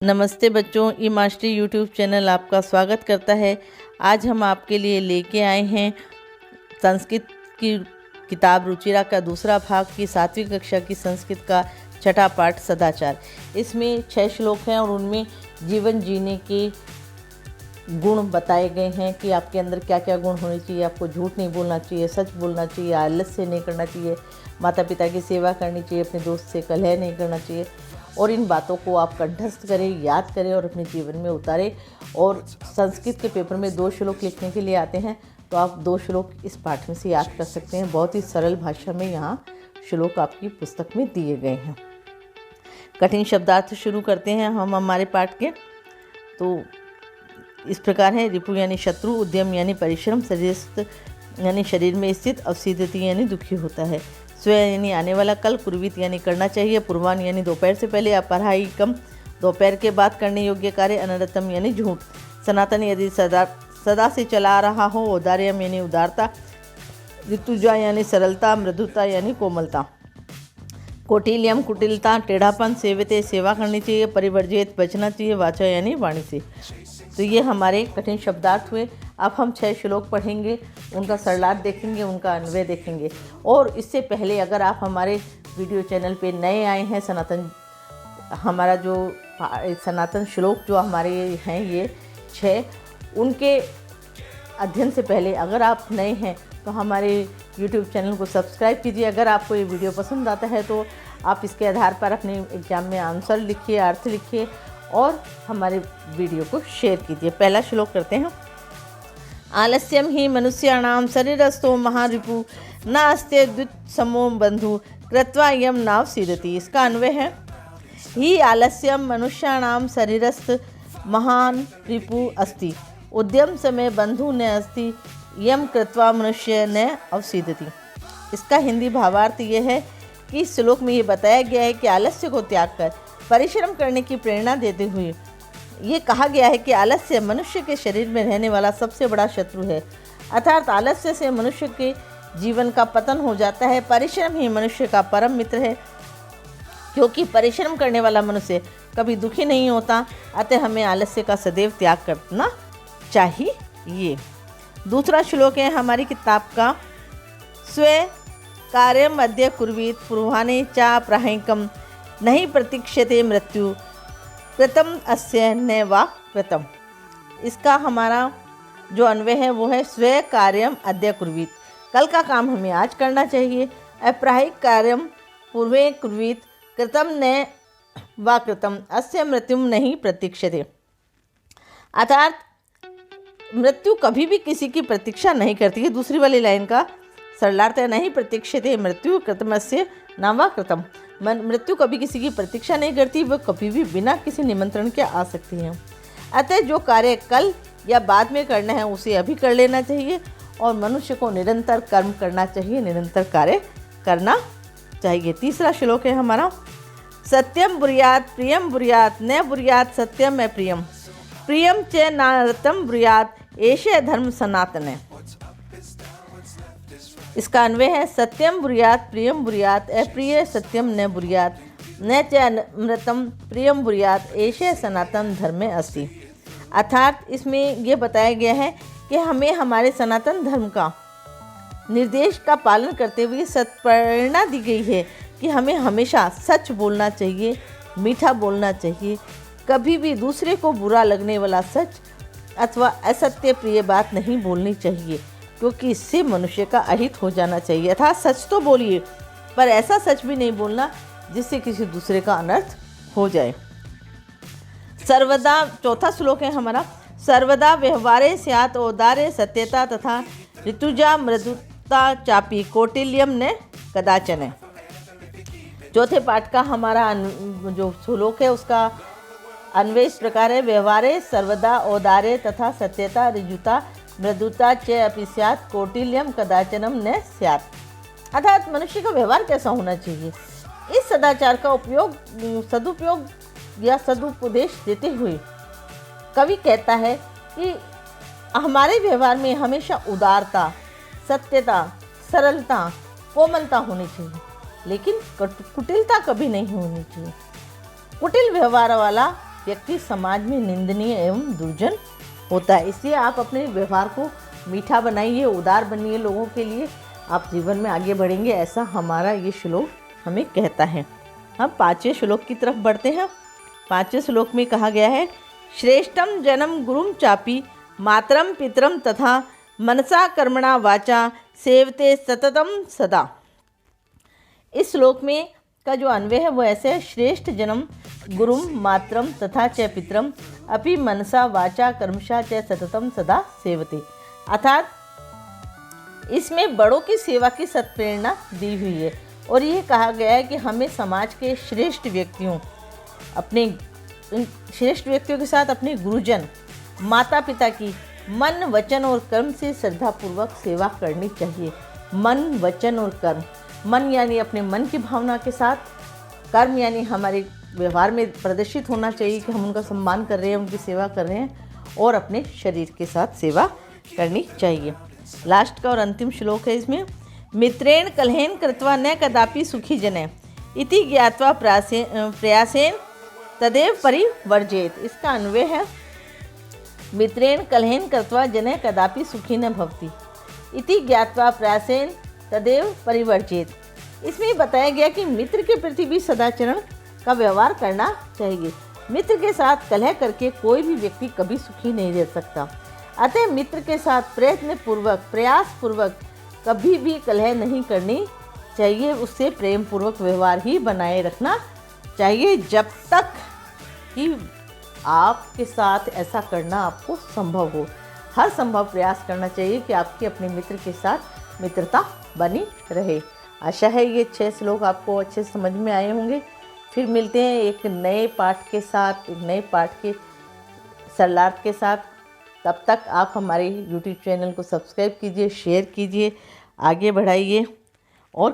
नमस्ते बच्चों, ई mastery YouTube channel आपका स्वागत करता है। आज हम आपके लिए लेके आए हैं संस्कृत की किताब रुचिरा का दूसरा भाग की 7वीं कक्षा की संस्कृत का छठा पाठ सदाचार। इसमें 6 श्लोक हैं और उनमें जीवन जीने के गुण बताए गए हैं कि आपके अंदर क्या क्या गुण होने चाहिए। आपको झूठ नहीं बोलना चाहिए, सच बोलना चाहिए, आलस्य नहीं करना चाहिए, माता पिता की सेवा करनी चाहिए, अपने दोस्त से कलह नहीं करना चाहिए। और इन बातों को आप कंठस्थ करें, याद करें और अपने जीवन में उतारें। और संस्कृत के पेपर में 2 श्लोक लिखने के लिए आते हैं, तो आप 2 श्लोक इस पाठ में से याद कर सकते हैं। बहुत ही सरल भाषा में यहाँ श्लोक आपकी पुस्तक में दिए गए हैं। कठिन शब्दार्थ शुरू करते हैं हम हमारे पाठ के। तो इस प्रकार है। रिपु यानी शत्रु, उद्यम यानी परिश्रम, शरीरस्थ यानी शरीर में स्थित, अवसिद्धति यानी दुखी होता है, स्व यानी आने वाला कल, कुर्वीत यानी करना चाहिए, पूर्वान यानी दोपहर से पहले, अपराहिकम दोपहर के बाद करने योग्य कार्य, अनर्थम यानी झूठ, सनातन यदि सदा से चला रहा हो, औदार्यम यानी उदारता, ऋतुजा यानी सरलता, मृदुता यानी कोमलता, कौटिल्यम कुटिलता, टेढ़ापन, सेवते सेवा करनी चाहिए, परिवर्जित बचना चाहिए, वाचा यानी वाणी से। तो ये हमारे कठिन शब्दार्थ हुए। अब हम 6 श्लोक पढ़ेंगे, उनका सरलार्थ देखेंगे, उनका अन्वय देखेंगे। और इससे पहले अगर आप हमारे वीडियो चैनल पे नए आए हैं, हमारा जो सनातन श्लोक जो हमारे हैं ये 6, उनके अध्ययन से पहले अगर आप नए हैं तो हमारे YouTube चैनल को सब्सक्राइब कीजिए। अगर आपको ये वीडियो पसंद आता है तो आप इसके आधार पर अपने एग्ज़ाम में आंसर लिखिए, अर्थ लिखिए और हमारे वीडियो को शेयर कीजिए। पहला श्लोक करते हैं। आलस्यम ही मनुष्याणाम शरीरस्थो महारिपु न अस्ते द्वित्समो बंधु कृत्वा यम नाव सीदति। इसका अन्वय है, ही आलस्यम मनुष्याणाम शरीरस्थ महान रिपु अस्ति, उद्यम समय बंधु न अस्ति, यम कृत्वा मनुष्य न अवसीदति। इसका हिंदी भावार्थ ये है कि इस श्लोक में ये बताया गया है कि आलस्य को त्याग कर परिश्रम करने की प्रेरणा देते हुए ये कहा गया है कि आलस्य मनुष्य के शरीर में रहने वाला सबसे बड़ा शत्रु है। अर्थात आलस्य से मनुष्य के जीवन का पतन हो जाता है। परिश्रम ही मनुष्य का परम मित्र है, क्योंकि परिश्रम करने वाला मनुष्य कभी दुखी नहीं होता। अतः हमें आलस्य का सदैव त्याग करना चाहिए। दूसरा श्लोक है हमारी किताब का। स्व कार्यम अद्य कुर्वीत पूर्वाने चा प्राहिकम नहीं प्रतीक्षते मृत्यु कृतम अस्य न वा कृतम। इसका हमारा जो अन्वय है वो है, स्व कार्यम अद्य कुर्वीत, कल का काम हमें आज करना चाहिए, अप्राहिक कार्यम पूर्वे कुर्वीत, कृतम न वा कृतम अस्य मृत्युम नहीं प्रतीक्षते। अर्थात मृत्यु कभी भी किसी की प्रतीक्षा नहीं करती है। दूसरी वाली लाइन का सरलार्थ है, नहीं प्रतीक्षते मृत्यु कृतमस्य न वा कृतम। मृत्यु कभी किसी की प्रतीक्षा नहीं करती, वह कभी भी बिना किसी निमंत्रण के आ सकती है। अतः जो कार्य कल या बाद में करना है उसे अभी कर लेना चाहिए और मनुष्य को निरंतर कर्म करना चाहिए, निरंतर कार्य करना चाहिए। तीसरा श्लोक है हमारा। सत्यम बुर्यात प्रियम बुर्यात न बुर्यात सत्यम अप्रियम, प्रियम च नारतम बुर्यात एषे धर्म सनातन है। इसका अन्वय है, सत्यम बुर्यात प्रियम बुर्यात अप्रिय सत्यम न बुर्यात न च अमृतम प्रियम बुर्यात एषे सनातन धर्मे अस्ति। अर्थात इसमें यह बताया गया है कि हमें हमारे सनातन धर्म का निर्देश का पालन करते हुए सत्प्रेरणा दी गई है कि हमें हमेशा सच बोलना चाहिए, मीठा बोलना चाहिए, कभी भी दूसरे को बुरा लगने वाला सच अथवा असत्य प्रिय बात नहीं बोलनी चाहिए, क्योंकि इससे मनुष्य का अहित हो जाना चाहिए। अर्थात सच तो बोलिए, पर ऐसा सच भी नहीं बोलना जिससे किसी दूसरे का अनर्थ हो जाए। सर्वदा, चौथा श्लोक है हमारा। सर्वदा व्यवहारे स्यात् औदार्य सत्यता तथा ऋतुजा मृदुता चापी कौटिल्यम ने कदाचन। चौथे पाठ का हमारा जो श्लोक है उसका अन्वय इस प्रकार है। व्यवहारे सर्वदा औदार्य तथा सत्यता ऋजुता मृदुता च अपि स्यात् कौटिल्यम कदाचनम न स्यात्। अर्थात मनुष्य का व्यवहार कैसा होना चाहिए, इस सदाचार का सदुपयोग या सदुपदेश देते हुए कवि कहता है कि हमारे व्यवहार में हमेशा उदारता, सत्यता, सरलता, कोमलता होनी चाहिए, लेकिन कुटिलता कभी नहीं होनी चाहिए। कुटिल व्यवहार वाला व्यक्ति समाज में निंदनीय एवं दुर्जन होता है। इसलिए आप अपने व्यवहार को मीठा बनाइए, उदार बनिए, लोगों के लिए आप जीवन में आगे बढ़ेंगे, ऐसा हमारा ये श्लोक हमें कहता है। हम 5वें श्लोक की तरफ बढ़ते हैं। 5वें श्लोक में कहा गया है, श्रेष्ठम जनम गुरुम चापी मातरम पितरम तथा मनसा कर्मणा वाचा सेवते सततम सदा। इस श्लोक में का जो अन्वय है वो ऐसे है, श्रेष्ठ जन्म गुरुम मातरम तथा च पितरम अपि मनसा वाचा कर्मशा च सततम सदा सेवते। अर्थात इसमें बड़ों की सेवा की सत्प्रेरणा दी हुई है और ये कहा गया है कि हमें समाज के श्रेष्ठ व्यक्तियों के साथ अपने गुरुजन माता पिता की मन वचन और कर्म से श्रद्धापूर्वक सेवा करनी चाहिए। मन वचन और कर्म, मन यानी अपने मन की भावना के साथ, कर्म यानी हमारे व्यवहार में प्रदर्शित होना चाहिए कि हम उनका सम्मान कर रहे हैं, उनकी सेवा कर रहे हैं, और अपने शरीर के साथ सेवा करनी चाहिए। लास्ट का और अंतिम श्लोक है इसमें, मित्रेण कलहेन कृत्वा न कदापि सुखी जने इति ज्ञात्वा प्रयासेन तदेव परिवर्जेत। इसका अन्वय है, मित्रेण कलहेन कृत्वा जने कदापि सुखी न भवति इति ज्ञात्वा प्रयासेन तदेव परिवर्जेत। इसमें बताया गया कि मित्र के प्रति भी सदाचरण का व्यवहार करना चाहिए। मित्र के साथ कलह करके कोई भी व्यक्ति कभी सुखी नहीं रह सकता। अतः मित्र के साथ प्रयास पूर्वक कभी भी कलह नहीं करनी चाहिए, उससे प्रेम पूर्वक व्यवहार ही बनाए रखना चाहिए, जब तक कि आपके साथ ऐसा करना आपको संभव हो। हर संभव प्रयास करना चाहिए कि आपकी अपने मित्र के साथ मित्रता बनी रहे। आशा है ये 6 श्लोक आपको अच्छे समझ में आए होंगे। फिर मिलते हैं एक नए पाठ के साथ, एक नए पाठ के सरलार्थ के साथ। तब तक आप हमारे YouTube चैनल को सब्सक्राइब कीजिए, शेयर कीजिए, आगे बढ़ाइए और